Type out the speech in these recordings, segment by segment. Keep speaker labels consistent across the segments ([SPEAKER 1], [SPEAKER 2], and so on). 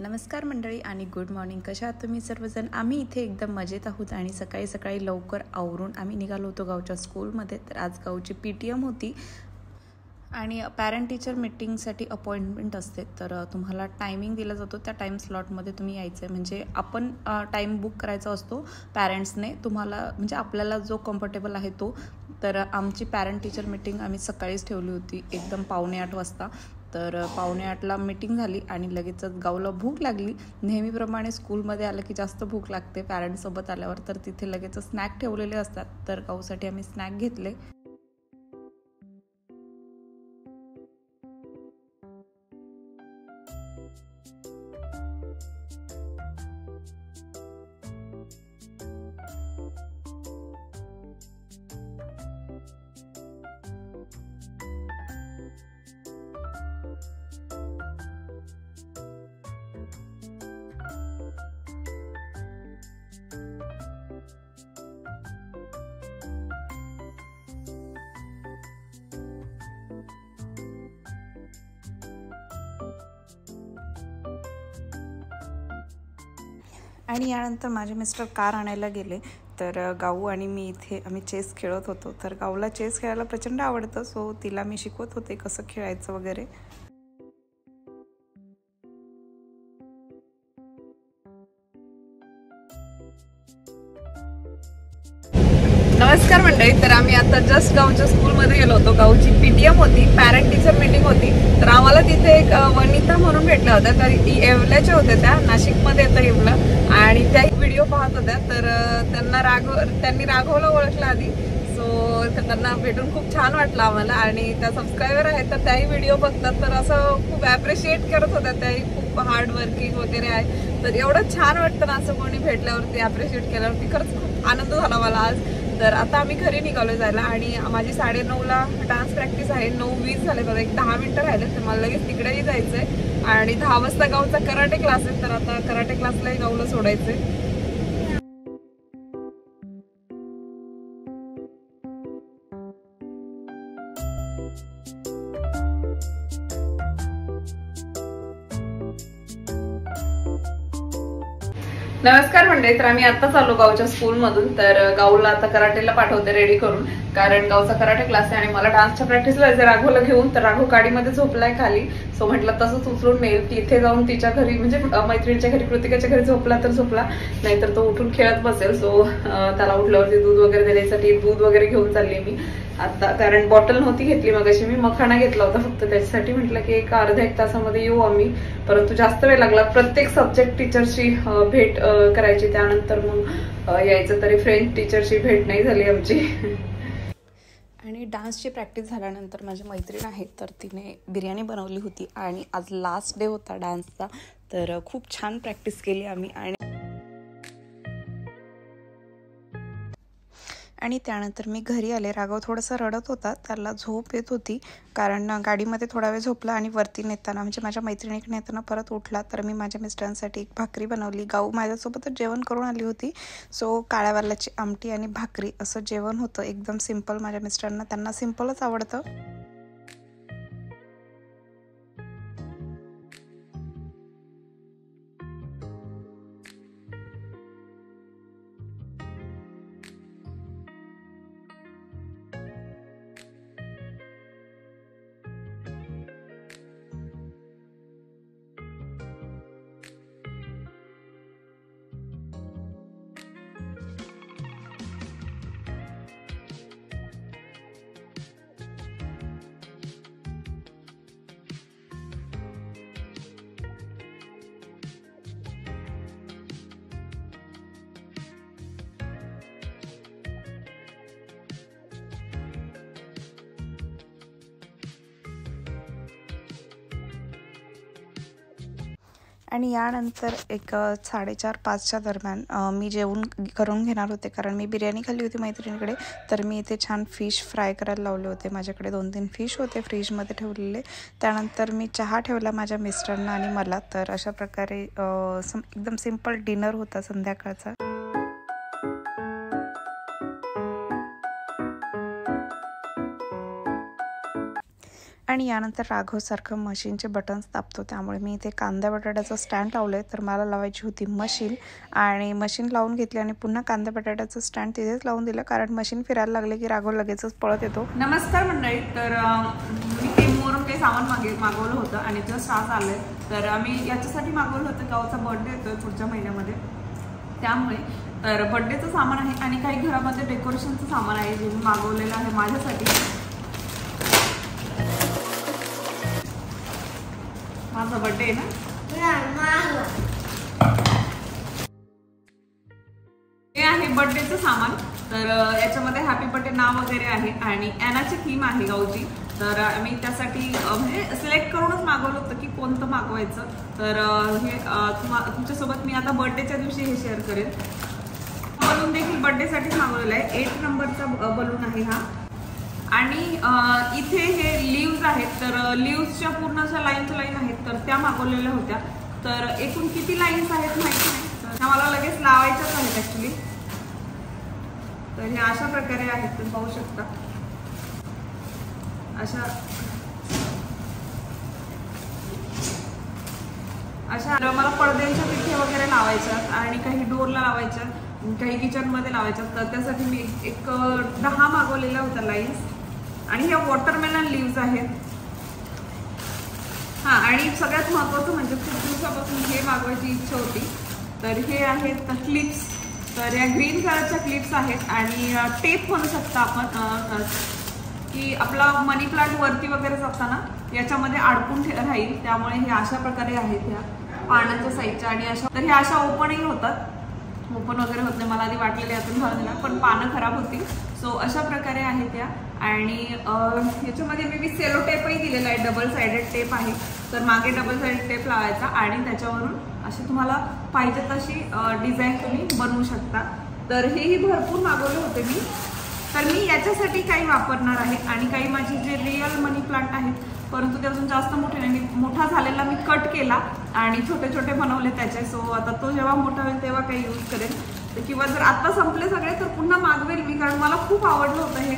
[SPEAKER 1] नमस्कार मंडळी आणि गुड मॉर्निंग. कशा आहात तुम्ही सर्वजण? आम्ही इथे एकदम मजेत आहोत आणि सकाळी सकाळी लवकर आवरून आम्ही निघालो होतो गावच्या स्कूलमध्ये. तर आज गावची PTM होती आणि पॅरेंट टीचर मीटिंगसाठी अपॉइंटमेंट असते. तर तुम्हाला टायमिंग दिला जातो, त्या टाईम स्लॉटमध्ये तुम्ही यायचं आहे. म्हणजे आपण टाईम बुक करायचा असतो पॅरेंट्सने, तुम्हाला म्हणजे आपल्याला जो कम्फर्टेबल आहे तो. तर आमची पॅरेंट टीचर मीटिंग आम्ही सकाळीच ठेवली होती, एकदम 7:45 वाजता. तर 7:45ला मीटिंग झाली आणि लगेचच गावला भूक लागली. नेहमीप्रमाणे स्कूलमध्ये आलं की जास्त भूक लागते पॅरेंट्ससोबत आल्यावर. तर तिथे लगेच स्नॅक ठेवलेले असतात. तर गावसाठी आम्ही स्नॅक घेतले. आणि यानंतर माझे मिस्टर कार आणायला गेले. तर गाऊ आणि मी इथे आम्ही चेस खेळत होतो. तर गाऊला चेस खेळायला प्रचंड आवडतं, सो तिला मी शिकवत होते कसं खेळायचं वगैरे. नमस्कार मंडळी. तर आम्ही आता जस्ट गावच्या स्कूलमध्ये गेलो होतो. गावची PTM होती, पॅरेंट टीचर मीटिंग होती. तर आम्हाला तिथे एक वनिता म्हणून भेटल्या होत्या. तर येवल्याच्या होत्या, त्या नाशिकमध्ये येतं येवला. आणि त्या व्हिडिओ पाहत होत्या. तर त्यांनी राघवला ओळखलं आधी. सो त्यांना भेटून खूप छान वाटलं आम्हाला. आणि त्या सबस्क्रायबर आहेत, तर त्याही व्हिडिओ बघतात. तर असं खूप ॲप्रिशिएट करत होत्या. त्याही खूप हार्ड वर्किंग वगैरे आहे. तर एवढं छान वाटतं ना असं कोणी भेटल्यावरती, ॲप्रिशिएट केल्यावरती. खरंच खूप आनंद झाला मला आज. तर आता आम्ही घरी निघालो जायला. आणि माझी 9:30ला डान्स प्रॅक्टिस आहे. 9:20 झाले बघा, एक 10 मिनिटं राहिले. तर मला लगेच तिकडेही जायचं आहे. आणि 10 वाजता गावचा कराटे क्लास आहे. तर आता कराटे क्लासलाही गावला सोडायचं आहे. नमस्कार मंडळी. तर आम्ही आत्ताच आलो गावच्या स्कूलमधून. तर गावला आता कराटेला पाठवते रेडी करून, कारण गावचा कराटे क्लास आहे आणि मला डान्सच्या प्रॅक्टिसला जायचं राघवला घेऊन. तर राघव गाडीमध्ये झोपलाय खाली. सो म्हटलं तसंच उचलून नेईल. तिथे जाऊन तिच्या घरी म्हणजे मैत्रिणीच्या घरी, कृतिकाच्या घरी झोपला तर झोपला, नाहीतर तो उठून खेळत बसेल. सो त्याला उठल्यावरती दूध वगैरे देण्यासाठी दूध वगैरे घेऊन चालली मी आता, कारण बॉटल नव्हती घेतली मगाशी. मी मखाना घेतला होता फक्त त्याच्यासाठी. म्हटलं की एक अर्ध्या 1 तासामध्ये येऊ आम्ही. परंतु जास्त वेळ लागला. प्रत्येक सब्जेक्ट टीचरची भेट करायची, त्यानंतर मग यायचं. तरी फ्रेंच टीचरची भेट नाही झाली आमची. आणि डान्सची प्रॅक्टिस झाल्यानंतर माझी मैत्रीण आहे, तर तिने बिर्याणी बनवली होती. आणि आज लास्ट डे होता डान्सचा. तर खूप छान प्रॅक्टिस केली आम्ही. आणि त्यानंतर मी घरी आले. राघव थोडासा रडत होता, त्याला झोप येत होती, कारण गाडीमध्ये थोडा वेळ झोपला. आणि वरती नेताना म्हणजे माझ्या मैत्रिणीकडे नेताना परत उठला. तर मी माझ्या मिस्टरांसाठी एक भाकरी बनवली. गाऊ माझ्यासोबतच जेवण करून आली होती. सो काळ्या वालाची आमटी आणि भाकरी असं जेवण होतं, एकदम सिम्पल. माझ्या मिस्टरांना, त्यांना सिम्पलच आवडतं. आणि यानंतर एक 4:30-5च्या दरम्यान मी जेवण करून घेणार होते, कारण मी बिर्याणी खाल्ली होती मैत्रिणीकडे. तर मी इथे छान फिश फ्राय करायला लावले होते. माझ्याकडे 2-3 फिश होते फ्रीजमध्ये ठेवलेले. त्यानंतर मी चहा ठेवला माझ्या मिस्टरांना आणि मला. तर अशा प्रकारे एकदम सिम्पल डिनर होता संध्याकाळचा.
[SPEAKER 2] आणि यानंतर राघवसारखं मशीनचे बटन्स दाबतो, त्यामुळे मी इथे कांदा बटाट्याचं स्टँड लावलं आहे. तर मला लावायची होती मशीन आणि मशीन लावून घेतली आणि पुन्हा कांदा बटाट्याचं स्टँड तिथेच लावून दिलं, कारण मशीन फिरायला लागले की राघव लगेचच पळत येतो.
[SPEAKER 1] नमस्कार मंडळी. तर मी टेमवरून काही सामान मागवलं होतं आणि जस्ट आज आलंय. तर आम्ही याच्यासाठी मागवलं होतं, गावचा बर्थडे येतोय पुढच्या महिन्यामध्ये, त्यामुळे तर बर्थडेचं सामान आहे आणि काही घरामध्ये डेकोरेशनचं सामान आहे जे मी मागवलेलं आहे माझ्यासाठी. माझा बर्थडे आहे ना, हे आहे बर्थडेचं सामान. तर याच्यामध्ये हॅपी बर्थडे नाव वगैरे आहे आणि ॲनाची थीम आहे गावची. तर आम्ही त्यासाठी म्हणजे सिलेक्ट करूनच मागवलं होतं की कोणतं मागवायचं. तर हे तुमच्यासोबत मी आता बर्थडेच्या दिवशी हे शेअर करेन. बलून देखील बर्थडेसाठीच मागवलेला आहे. 8 नंबरचा बलून आहे हा. आणि इथे हे लीव्ज आहेत. तर लीव्सच्या पूर्ण अशा लाईनच्या लाईन आहेत, तर त्या मागवलेल्या होत्या. तर एकूण किती लाईन्स आहेत माहिती नाही, तर त्या मला लगेच लावायच्याच आहेत ॲक्च्युली. तर हे अशा प्रकारे आहेत, तुम्ही पाहू शकता. अशा मला पडद्यांच्या तिथे वगैरे लावायच्यात आणि काही डोरला लावायच्या, काही किचनमध्ये लावायच्यात. तर त्यासाठी मी एक 10 मागवलेल्या होत्या लाईन्स. आणि ह्या वॉटरमेलन लीव्ज आहेत. हां, आणि सगळ्यात महत्त्वाचं म्हणजे खूप दिवसापासून हे मागवायची इच्छा होती. तर हे आहेत क्लिप्स. तर या ग्रीन कलरच्या क्लिप्स आहेत आणि टेप म्हणू शकता आपण, की आपला मनी प्लांट वरती वगैरे जाताना याच्यामध्ये अडकून राहील, त्यामुळे हे अशा प्रकारे आहेत ह्या पानांच्या साईडच्या. आणि अशा, तर हे अशा ओपनही होतात, ओपन वगैरे होत नाही. मला आधी वाटलेलं यातून घालून देणार, पण पानं खराब होती. सो अशा प्रकारे आहेत त्या. आणि याच्यामध्ये मी सेलो टेपही दिलेला आहे, डबल साइडेड टेप आहे. तर मागे डबल साइडेड टेप लावायचा आणि त्याच्यावरून अशी तुम्हाला पाहिजे तशी डिझाईन तुम्ही बनवू शकता. तर हेही भरपूर मागवले होते मी. तर मी याच्यासाठी काही वापरणार आहे आणि काही माझे जे रिअल मनी प्लांट आहेत, परंतु ते अजून जास्त मोठे नाही. मोठा झालेला मी कट केला आणि छोटे छोटे बनवले त्याचे. सो आता तो जेव्हा मोठा होईल तेव्हा काही यूज करेल. किंवा जर आता संपले सगळे तर पुन्हा मागवेल मी, कारण मला खूप आवडलं होतं हे.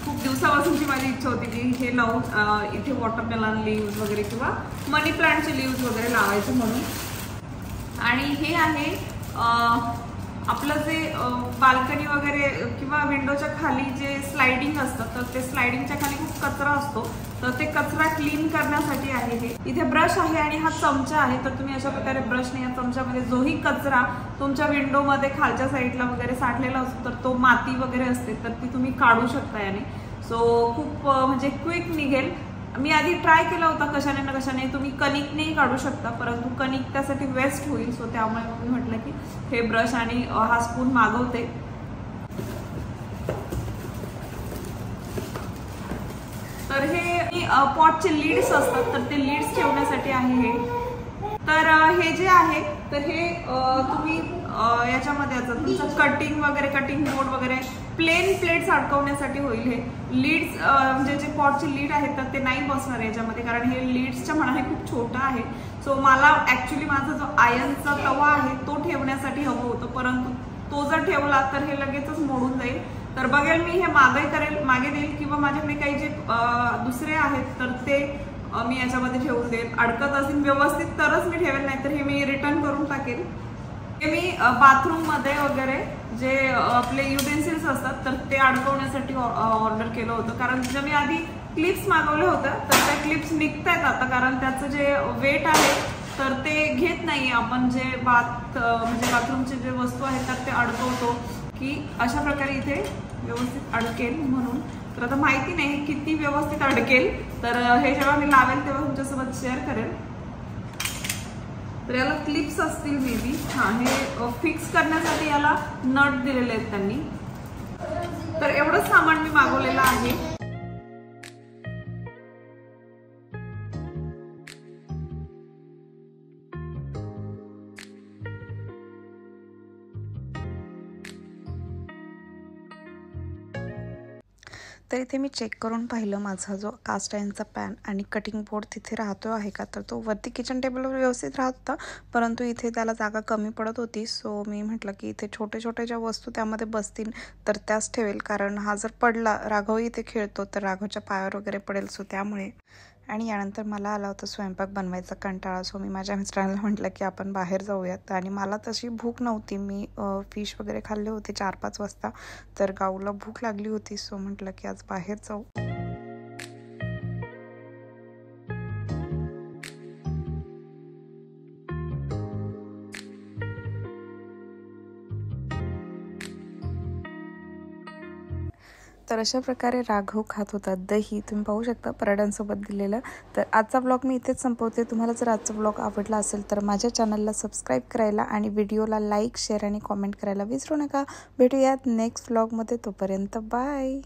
[SPEAKER 1] खूप दिवसापासूनची माझी इच्छा होती की हे लावून इथे वॉटरमेलन लीव्ज वगैरे किंवा मनी प्लांटचे लीव्ज वगैरे लावायचे म्हणून. आणि हे आहे आपलं जे बाल्कनी वगैरे किंवा विंडोच्या खाली जे स्लायडिंग असतं, तर ते स्लायडिंगच्या खाली खूप कचरा असतो. तर ते कचरा क्लीन करण्यासाठी आहे हे. इथे ब्रश आहे आणि हा चमचा आहे. तर तुम्ही अशा प्रकारे ब्रशने या चमच्यामध्ये जोही कचरा तुमच्या विंडोमध्ये खालच्या साईडला वगैरे साठलेला असतो, तर तो माती वगैरे असते, तर ती तुम्ही काढू शकता याने. सो खूप म्हणजे क्विक निघेल. मी आधी ट्राय केला होता कशाने ना कशाने, तुम्ही कणिकनेही काढू शकता, परंतु कणिक त्यासाठी वेस्ट होईल. सो त्यामुळे मी म्हटलं की हे ब्रश आणि हा स्पून मागवते. तर हे पॉटचे लीड्स असतात, तर ते लीड्स ठेवण्यासाठी आहे हे. तर हे जे आहे, तर हे तुम्ही याच्यामध्ये तुमचं कटिंग वगैरे, कटिंग बोर्ड वगैरे, प्लेन प्लेट्स अडकवण्यासाठी होईल हे. लीड्स म्हणजे जे पॉटचे लीड आहेत तर ते नाही बसणार याच्यामध्ये, कारण हे लीड्सच्या मनाने खूप छोटं आहे. सो मला ॲक्च्युली माझा जो आयर्नचा तवा आहे तो ठेवण्यासाठी हवं होतं, परंतु तो जर ठेवला तर हे लगेचच मोडून जाईल. तर बघेल मी हे मागे देईल किंवा माझ्याकडे काही जे दुसरे आहेत तर ते मी याच्यामध्ये ठेवून देईल. अडकत असेल व्यवस्थित तरच मी ठेवेल, नाही तर हे मी रिटर्न करून टाकेल. हे मी बाथरूममध्ये वगैरे जे आपले युटेन्सिल्स असतात तर ते अडकवण्यासाठी ऑर्डर केलं होतं, कारण जे मी आधी क्लिप्स मागवले होत्या तर त्या क्लिप्स निघतायत आता, कारण त्याचं जे वेट आहे तर ते घेत नाही. आपण जे म्हणजे बाथरूमचे जे वस्तू आहेत तर ते अडकवतो की अशा प्रकारे इथे व्यवस्थित अडकेल म्हणून. तर आता माहिती नाही किती व्यवस्थित अडकेल, तर हे जेव्हा मी लावेल तेव्हा तुमच्यासोबत शेअर करेल. तर याला क्लिप्स असतील मे बी. हां, हे फिक्स करण्यासाठी याला नट दिलेले आहेत त्यांनी. तर एवढंच सामान मी मागवलेलं आहे.
[SPEAKER 2] तर इथे मी चेक करून पाहिलं माझा जो कास्ट आयर्नचा पॅन आणि कटिंग बोर्ड तिथे राहतो आहे का, तर तो वरती किचन टेबलवर व्यवस्थित राहत होता, परंतु इथे त्याला जागा कमी पडत होती. सो मी म्हटलं की इथे छोटे छोटे ज्या वस्तू त्यामध्ये बसतील तर त्याच ठेवेल, कारण हा जर पडला, राघव इथे खेळतो तर राघवच्या पायावर वगैरे पडेल. सो त्यामुळे आणि यानंतर मला आला होता स्वयंपाक बनवायचा कंटाळा. सो मी माझ्या मिस्टरांना म्हटलं की आपण बाहेर जाऊयात, आणि मला तशी भूक नव्हती. मी फिश वगैरे खाल्ले होते 4-5 वाजता, तर गाऊला भूक लागली होती. सो म्हटलं की आज बाहेर जाऊ. तर अशा प्रकारे राघव खात होता दही. तुम्ही पाहू शकता पराठ्यांसोबत दिलेलं. तर आजचा ब्लॉग मी इथेच संपवते. तुम्हाला जर आजचा ब्लॉग आवडला असेल तर माझ्या चॅनलला सबस्क्राईब करायला आणि व्हिडिओला लाईक, शेअर आणि कॉमेंट करायला विसरू नका. भेटूयात नेक्स्ट ब्लॉगमध्ये. तोपर्यंत बाय.